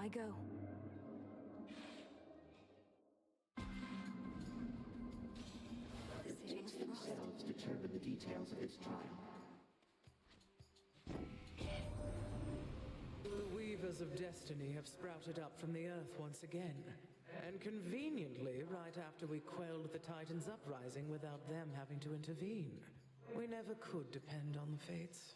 I go. The fates themselves determine the details of its trial. The Weavers of Destiny have sprouted up from the earth once again. And conveniently, right after we quelled the Titan's uprising without them having to intervene. We never could depend on the fates.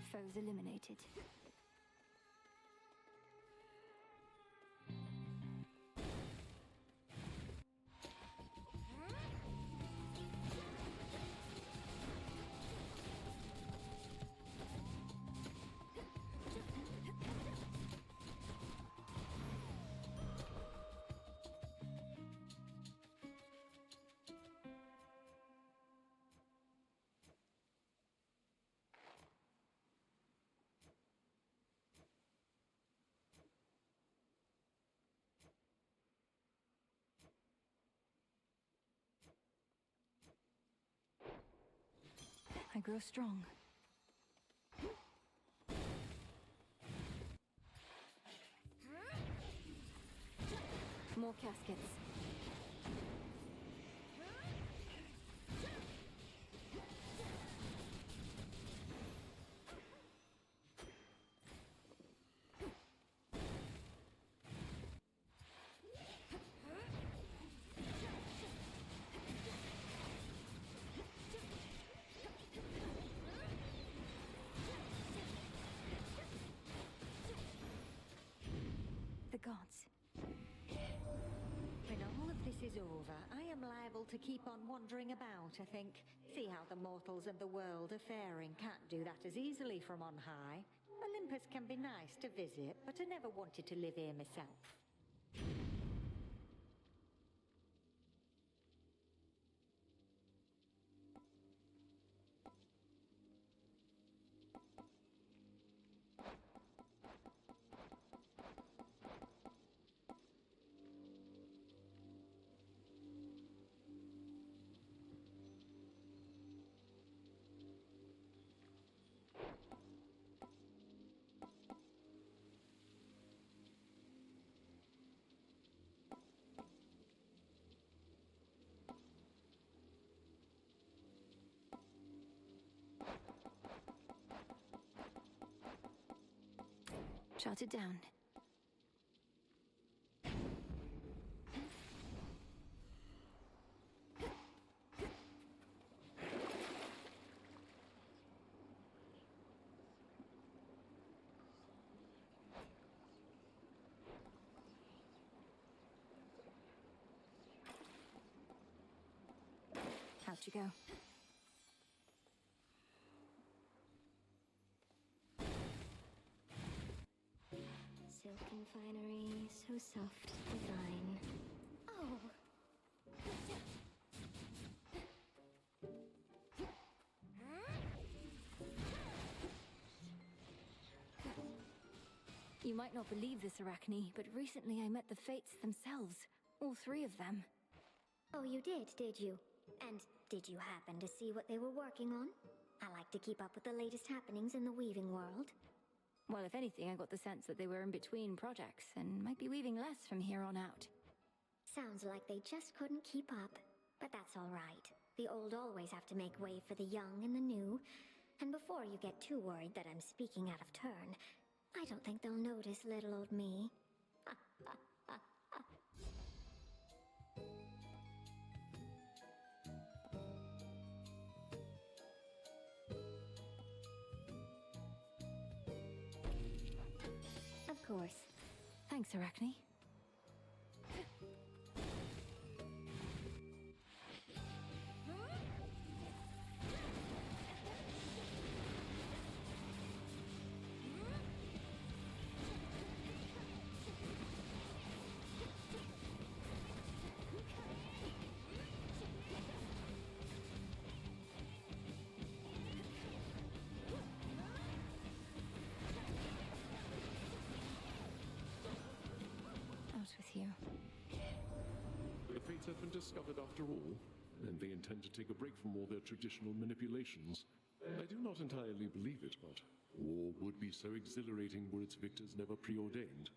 Foes eliminated. I grow strong. More caskets. The gods. When all of this is over, I am liable to keep on wandering about, I think. See how the mortals of the world are faring. Can't do that as easily from on high. Olympus can be nice to visit, but I never wanted to live here myself. Jot it down. Out you go. Silken finery, so soft, divine. Oh! You might not believe this, Arachne, but recently I met the Fates themselves. All three of them. Oh, you did you? And did you happen to see what they were working on? I like to keep up with the latest happenings in the weaving world. Well, if anything, I got the sense that they were in between projects and might be weaving less from here on out. Sounds like they just couldn't keep up. But that's all right. The old always have to make way for the young and the new. And before you get too worried that I'm speaking out of turn, I don't think they'll notice little old me. Of course. Thanks, Arachne. Out with you. The fates have been discovered after all, and they intend to take a break from all their traditional manipulations. I do not entirely believe it, but war would be so exhilarating were its victors never preordained.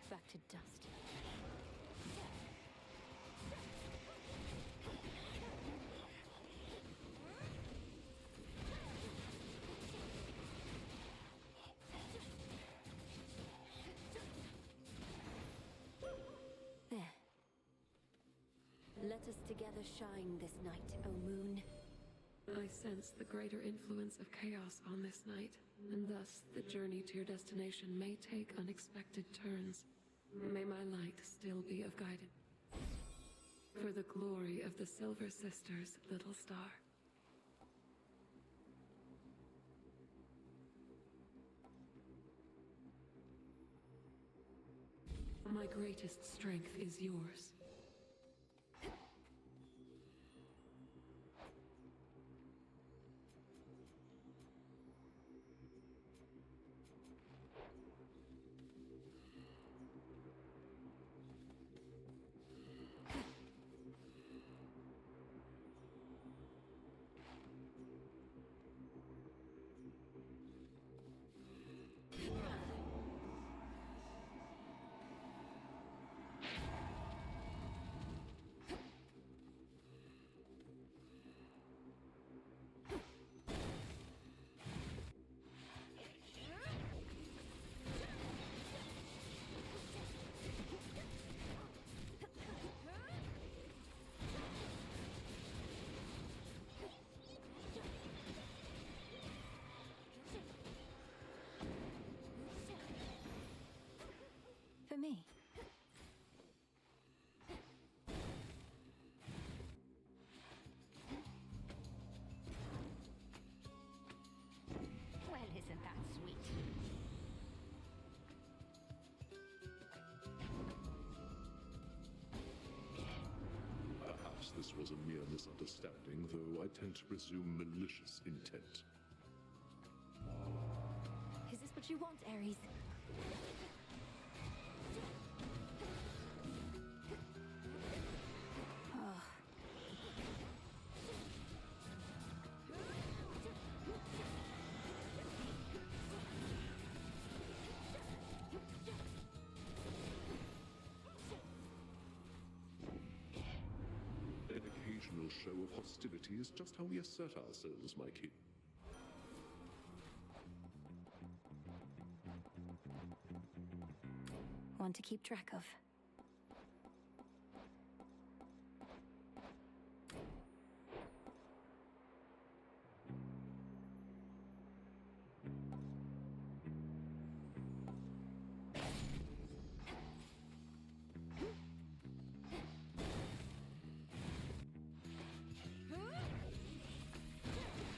Back to dust. There. Let us together shine this night, O moon. I sense the greater influence of chaos on this night, and thus the journey to your destination may take unexpected turns. May my light still be of guidance. For the glory of the Silver Sisters, little star. My greatest strength is yours. this was a mere misunderstanding, though I tend to presume malicious intent. Is this what you want, Ares? An occasional show of hostility is just how we assert ourselves, my king. One to keep track of.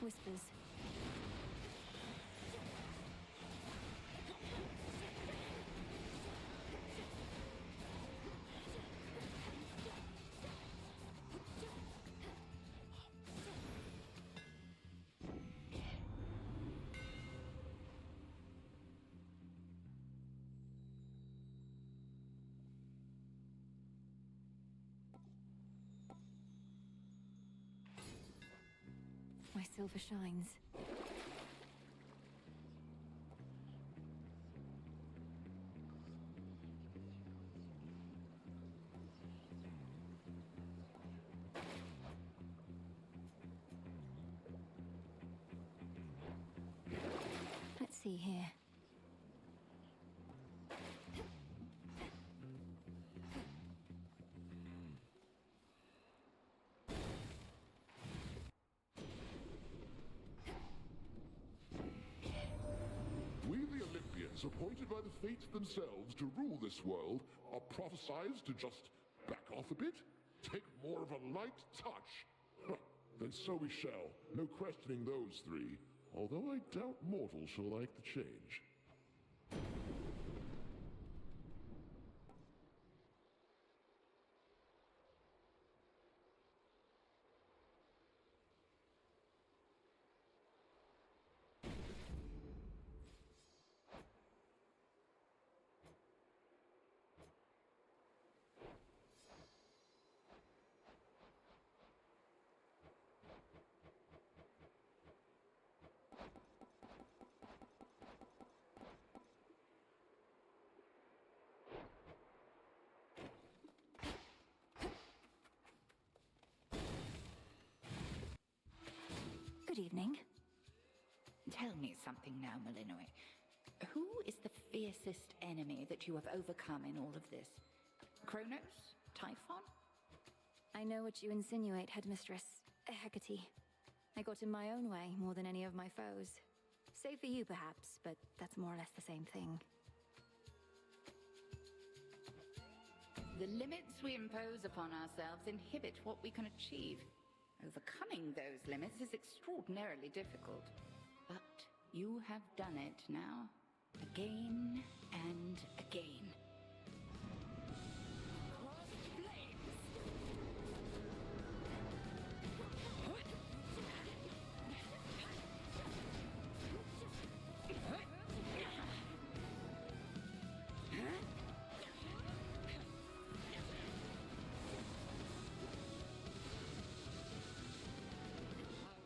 Whispers. My silver shines. Let's see here. We, the Olympians, appointed by the fates themselves to rule this world, are prophesized to just back off a bit? Take more of a light touch? Huh. Then so we shall. No questioning those three. Although I doubt mortals shall like the change. Good evening. Tell me something now, Malinois. Who is the fiercest enemy that you have overcome in all of this? Kronos? Typhon? I know what you insinuate, Headmistress. Hecate. I got in my own way more than any of my foes. Save for you, perhaps, but that's more or less the same thing. The limits we impose upon ourselves inhibit what we can achieve. Overcoming those limits is extraordinarily difficult. But you have done it now, again and again. Crossed flames!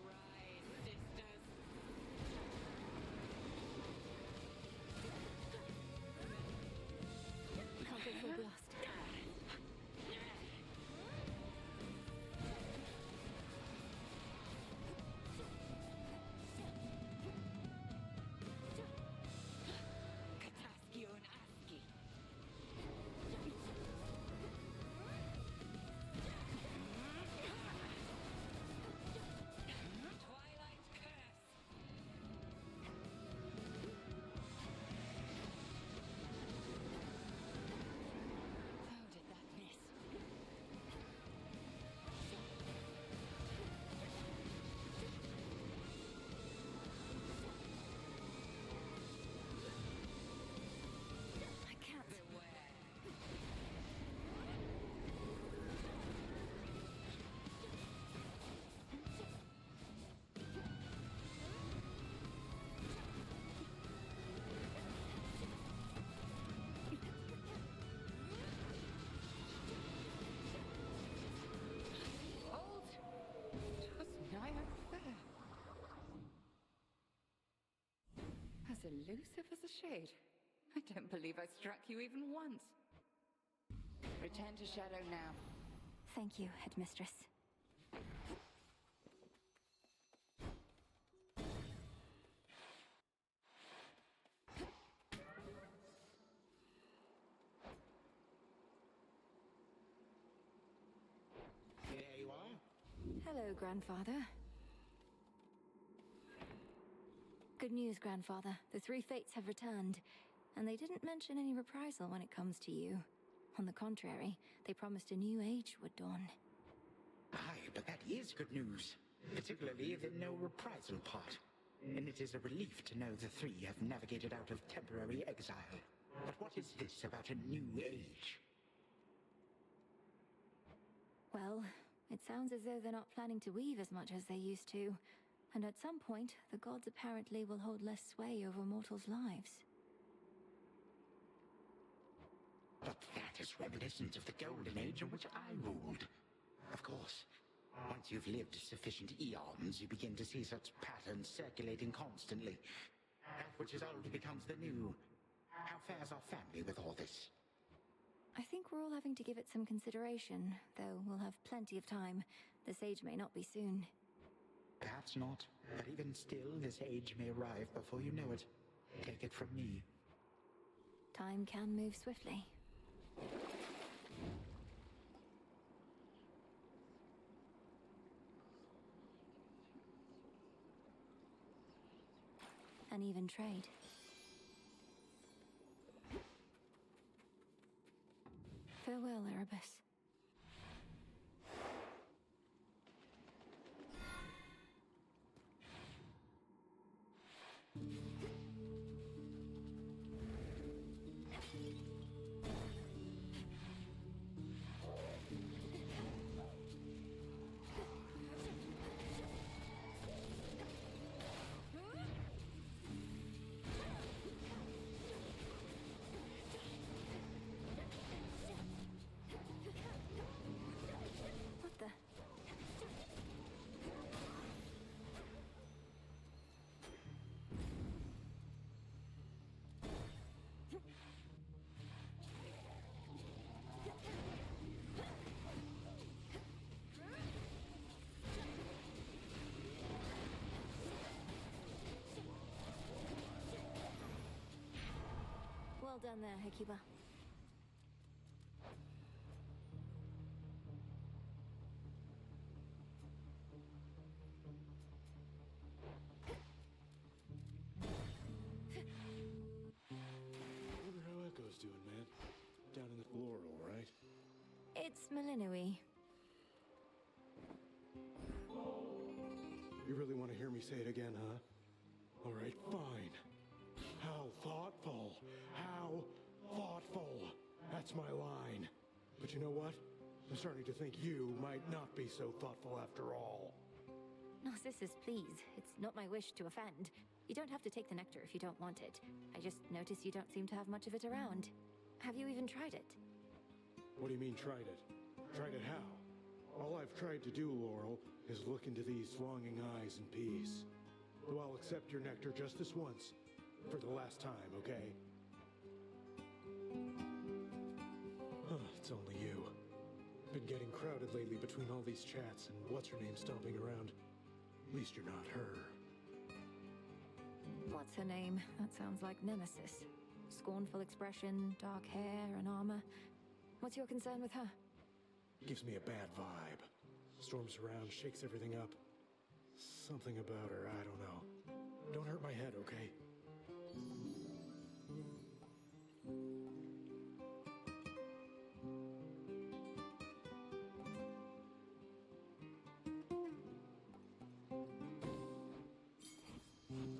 Arise, sisters! elusive as a shade. I don't believe I struck you even once. Return to Shadow now. Thank you, Headmistress. There you are. Hello, Grandfather. Good news, Grandfather. The three fates have returned, and they didn't mention any reprisal when it comes to you. On the contrary, they promised a new age would dawn. Aye, but that is good news. Particularly the no reprisal part. And it is a relief to know the three have navigated out of temporary exile. But what is this about a new age? Well, it sounds as though they're not planning to weave as much as they used to. And at some point, the gods apparently will hold less sway over mortals' lives. But that is reminiscent of the Golden Age in which I ruled. Of course, once you've lived sufficient eons, you begin to see such patterns circulating constantly. That which is old becomes the new. How fares our family with all this? I think we're all having to give it some consideration, though we'll have plenty of time. This age may not be soon. Perhaps not, but even still, this age may arrive before you know it. Take it from me. Time can move swiftly. And even trade. Farewell, Erebus. What the? Well done there, Hecuba. Wonder how Echo's doing, man. Down in the floor, all right? It's Malinui. You really want to hear me say it again, huh? All right, fine. How thoughtful. How thoughtful. That's my line. But you know what? I'm starting to think you might not be so thoughtful after all. Narcissus, please. It's not my wish to offend. You don't have to take the nectar if you don't want it. I just noticed you don't seem to have much of it around. Have you even tried it? What do you mean, tried it? Tried it how? All I've tried to do, Laurel, is look into these longing eyes in peace. Though I'll accept your nectar just this once. For the last time, okay? It's only you. Been getting crowded lately between all these chats and what's-her-name stomping around. At least you're not her. What's her name? That sounds like Nemesis. Scornful expression, dark hair, and armor. What's your concern with her? Gives me a bad vibe. Storms around, shakes everything up. Something about her, I don't know. Don't hurt my head, okay?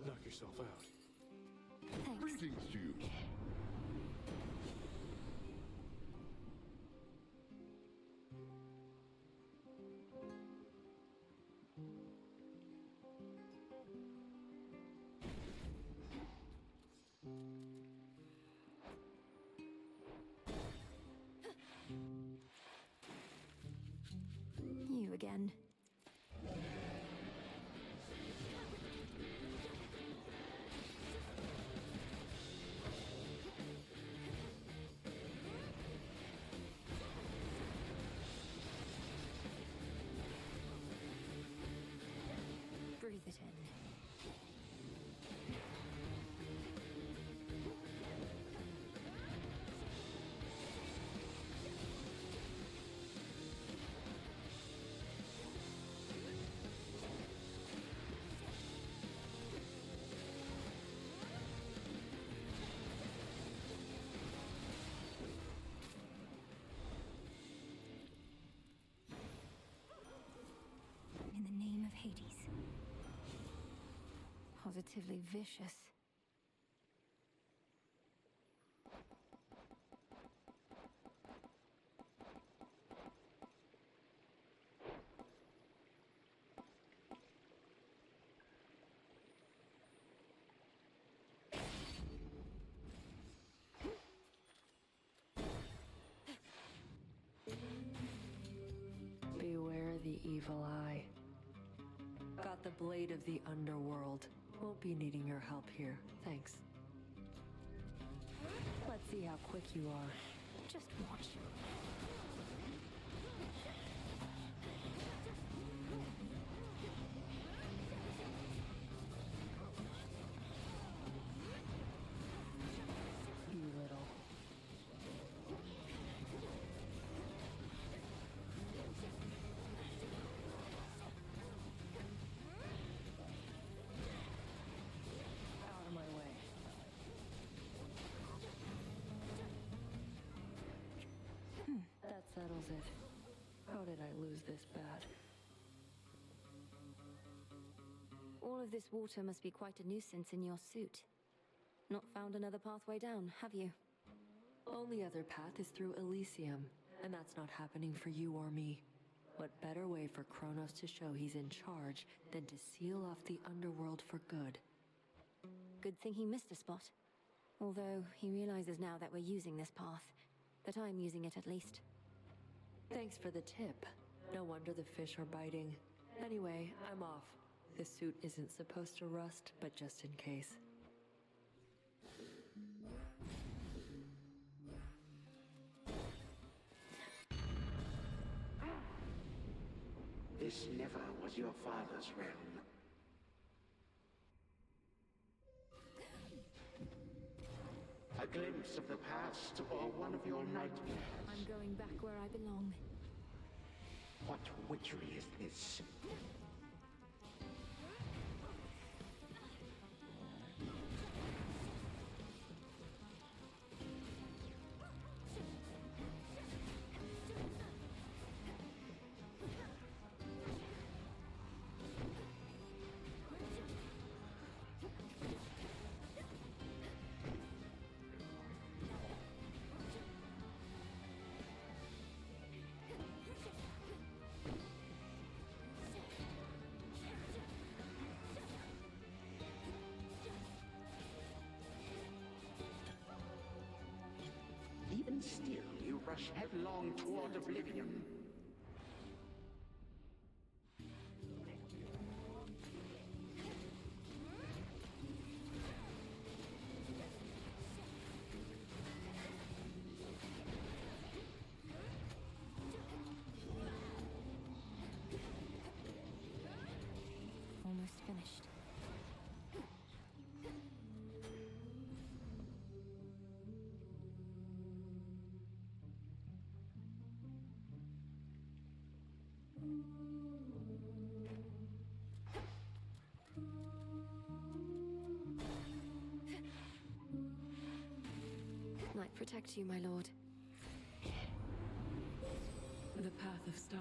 Knock yourself out. Thanks. Greetings to you. You again. positively vicious. Beware the evil eye. Got the blade of the underworld. Won't be needing your help here. Thanks. Let's see how quick you are. Just watch. You little. Out of my way. That settles it. How did I lose this bad? All of this water must be quite a nuisance in your suit. Not found another pathway down, have you? Only other path is through Elysium, and that's not happening for you or me. What better way for Kronos to show he's in charge than to seal off the underworld for good? Good thing he missed a spot. Although he realizes now that we're using this path. That I'm using it at least. Thanks for the tip. No wonder the fish are biting. Anyway, I'm off. The suit isn't supposed to rust, but just in case. This never was your father's realm. A glimpse of the past or one of your nightmares. I'm going back where I belong. What witchery is this? Even still, you rush headlong toward oblivion. Almost finished. Might protect you, my lord. The path of stars.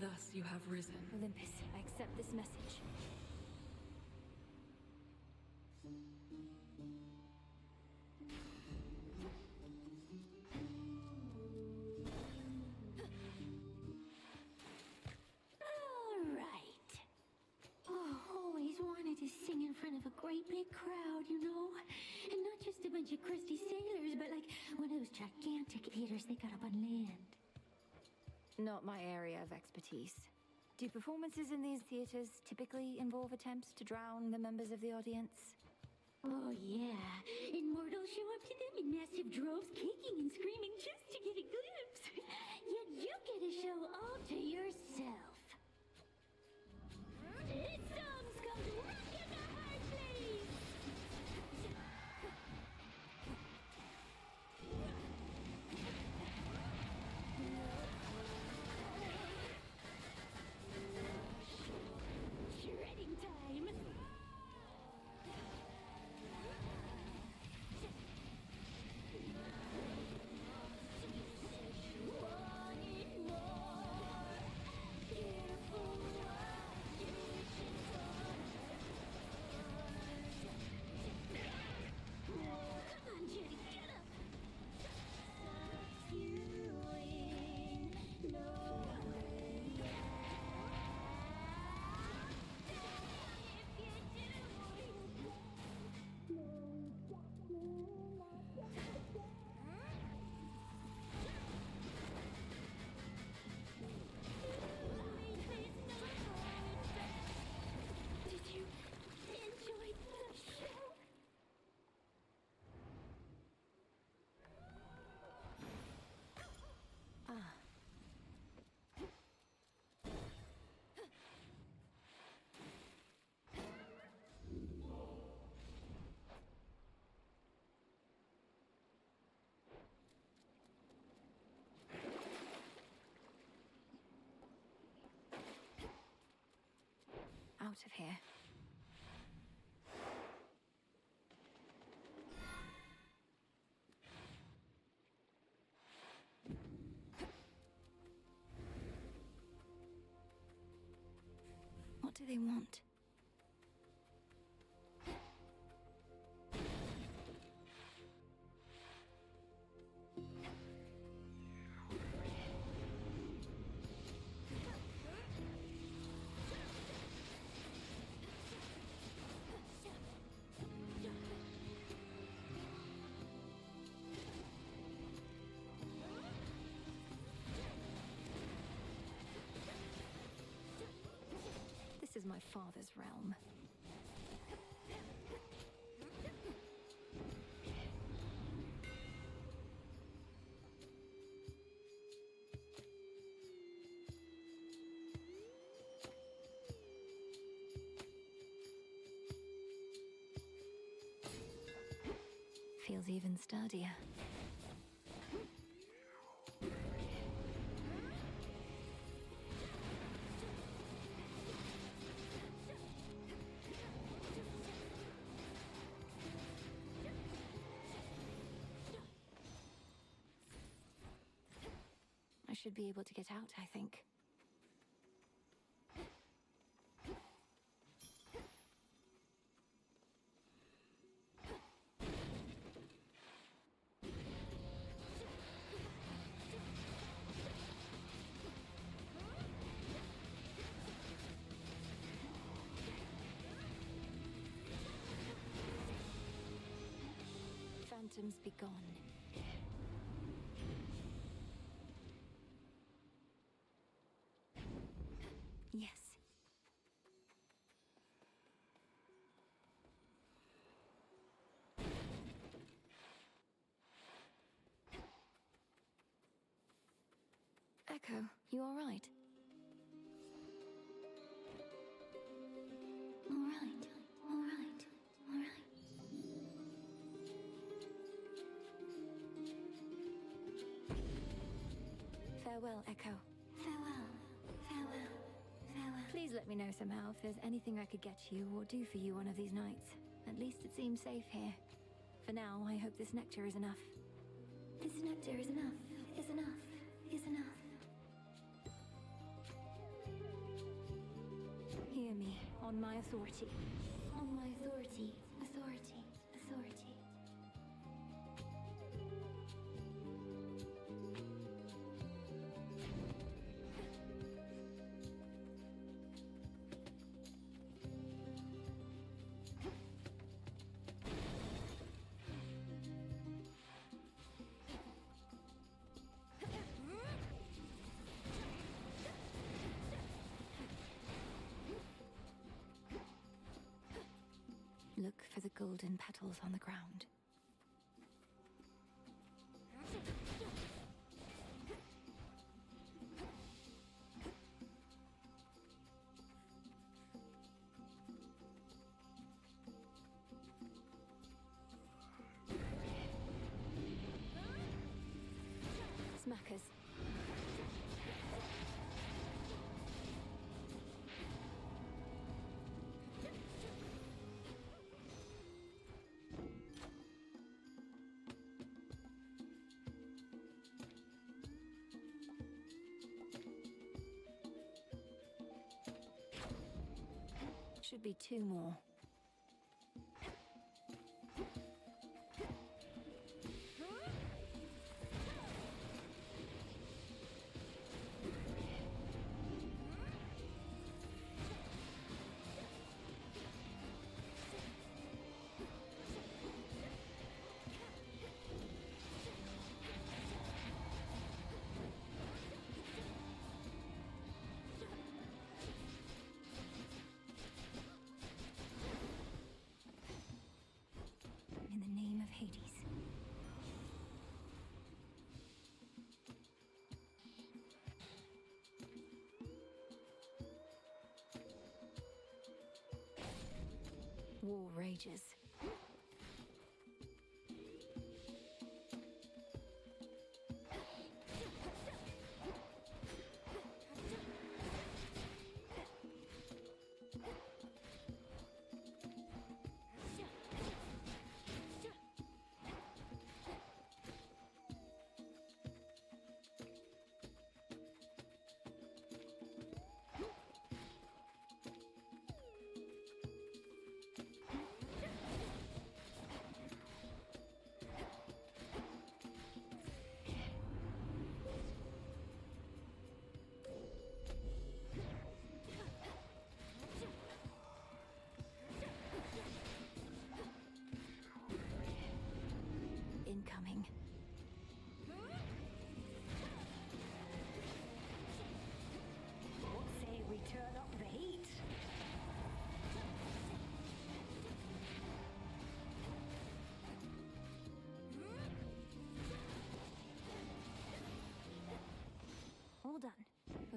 Thus you have risen. Olympus, I accept this message. All right. Oh, always wanted to sing in front of a great big crowd, you know? And not just a bunch of crusty sailors, but like one of those gigantic theaters they got up on land. Not my area of expertise. Do performances in these theaters typically involve attempts to drown the members of the audience? Oh, yeah. And mortals show up to them in massive droves, kicking and screaming just to get a glimpse. Yet you get a show all to yourself. This song's called Rockin' the Hard Place. out of here. What do they want? This is my father's realm. Feels even sturdier. I should be able to get out, I think. Phantoms be gone. Yes. Echo, you all right? All right, all right, all right. Farewell, Echo. Farewell, farewell, farewell. Please let me know somehow if there's anything I could get you or do for you one of these nights. At least it seems safe here. For now, I hope this nectar is enough. This nectar is enough, is enough, is enough. Hear me, on my authority. On my authority, authority, authority. Look for the golden petals on the ground. Smackers. Should be two more. In the name of Hades. War rages.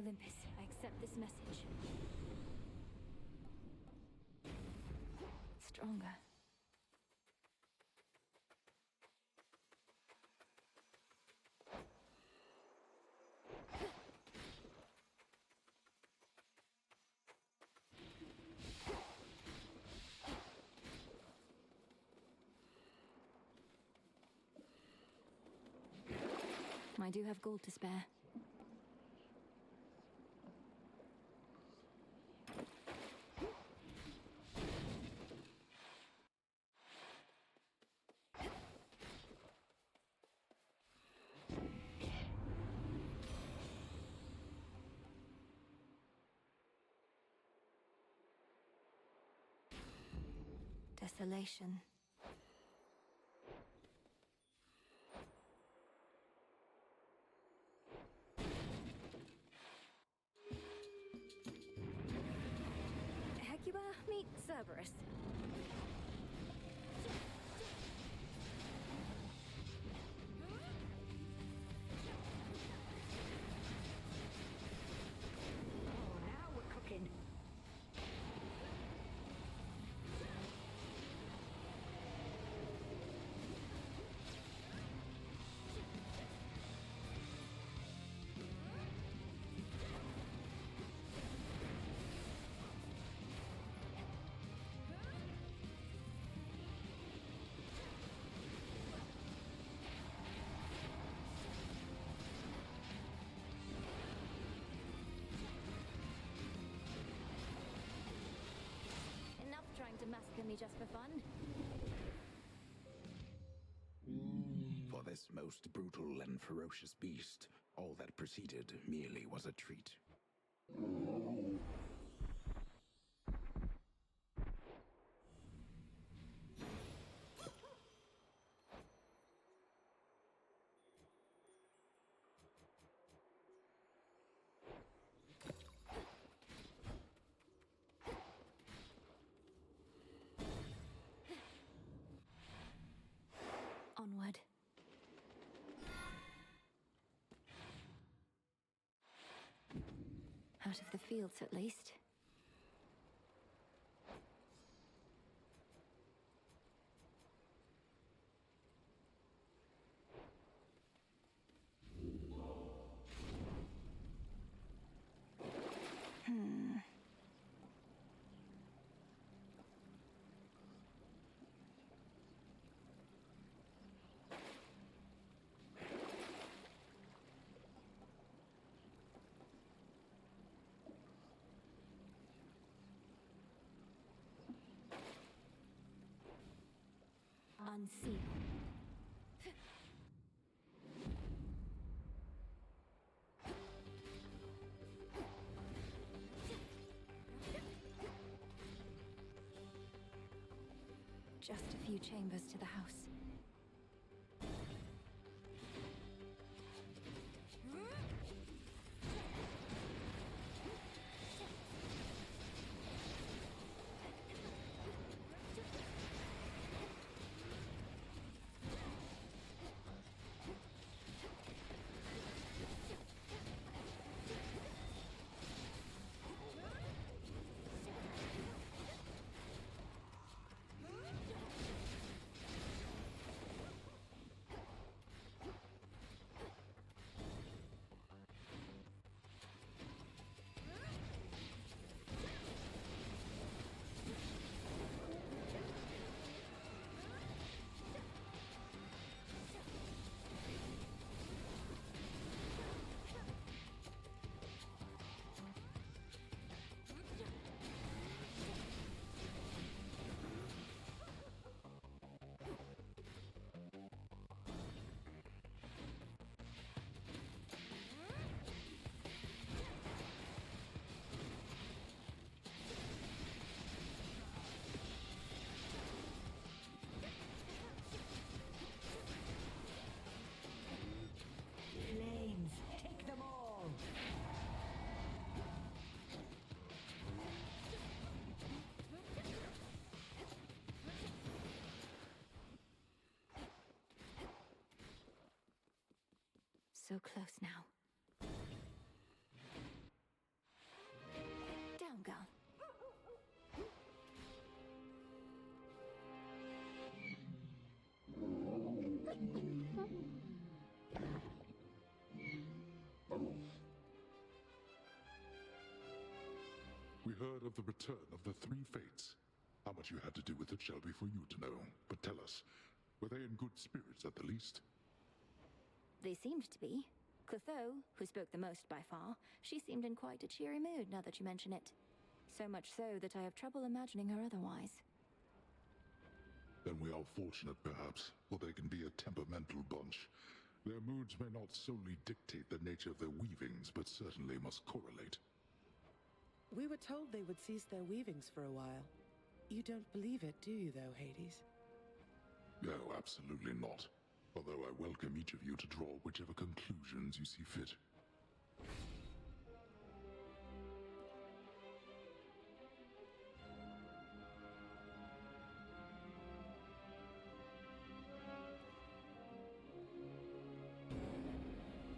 Olympus, I accept this message. Stronger. I do have gold to spare. Desolation. Hecuba, meet Cerberus. Oh, now we're cooking. Enough trying to massacre me just for fun. For this most brutal and ferocious beast, all that preceded merely was a treat. Onward. Out of the fields, at least. Unseal. Just a few chambers to the house. Flames, take them all. So close now. We heard of the return of the Three Fates. How much you had to do with it shall be for you to know. But tell us, were they in good spirits at the least? They seemed to be. Clotho, who spoke the most by far, she seemed in quite a cheery mood now that you mention it. So much so that I have trouble imagining her otherwise. Then we are fortunate, perhaps, for they can be a temperamental bunch. Their moods may not solely dictate the nature of their weavings, but certainly must correlate. We were told they would cease their weavings for a while. You don't believe it, do you, though, Hades? No, absolutely not. Although I welcome each of you to draw whichever conclusions you see fit.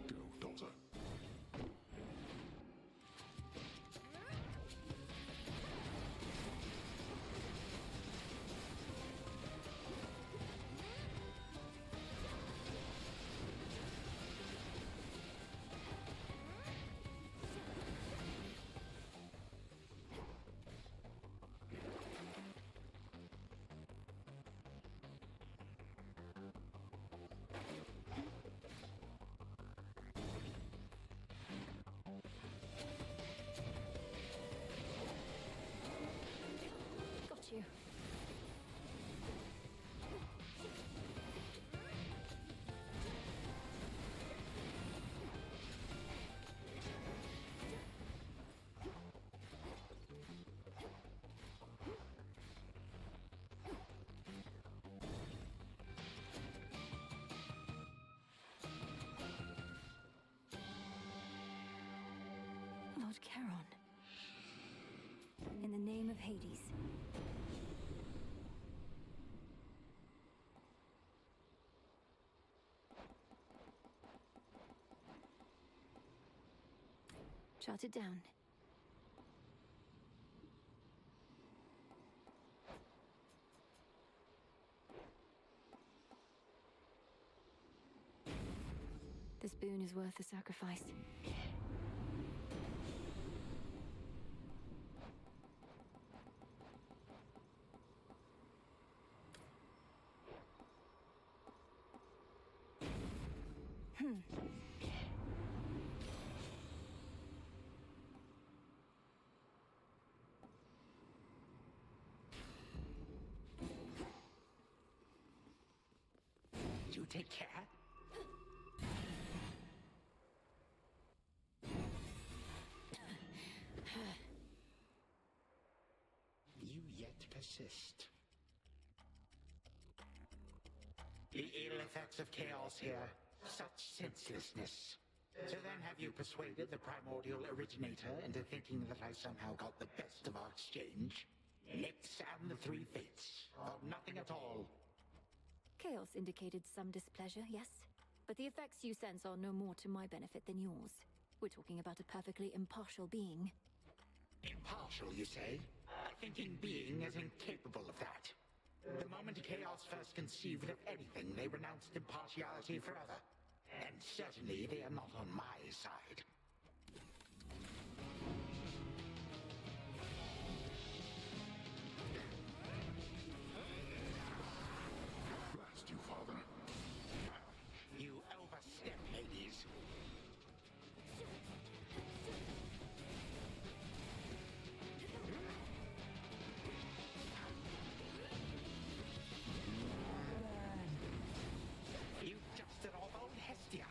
Go, daughter. Got you. Lord Charon. In the name of Hades. Jot it down. This boon is worth the sacrifice. You take care. You yet persist. The ill effects of chaos here. Such senselessness. So then have you persuaded the primordial originator into thinking that I somehow got the best of our exchange? Nyx and the Three Fates. Or nothing at all. Chaos indicated some displeasure, yes. But the effects you sense are no more to my benefit than yours. We're talking about a perfectly impartial being. Impartial, you say? A thinking being is incapable of that. The moment Chaos first conceived of anything, they renounced impartiality forever. And certainly they are not on my side. Blast you, Father. You overstep, Hades. You dusted off old Hestia.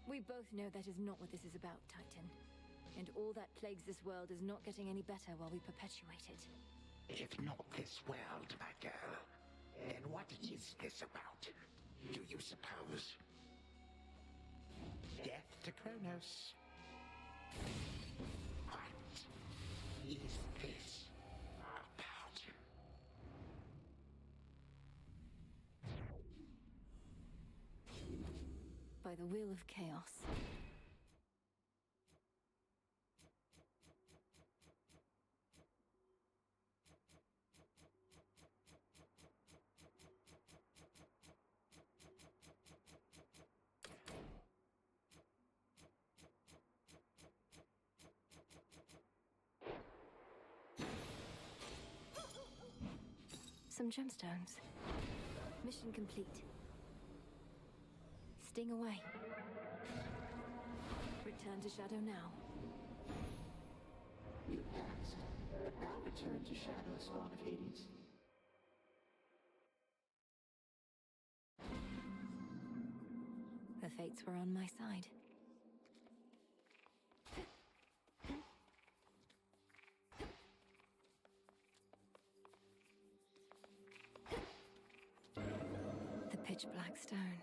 We both know that is not what this is about, Titan. And all that plagues this world is not getting any better while we perpetuate it. If not this world, my girl, then what is this about? Do you suppose? Death to Kronos? What is this about? By the will of chaos. Some gemstones. Mission complete. Sting away. Return to Shadow now. You passed, but now return to Shadow, Spawn of Hades. The fates were on my side. The pitch black stone.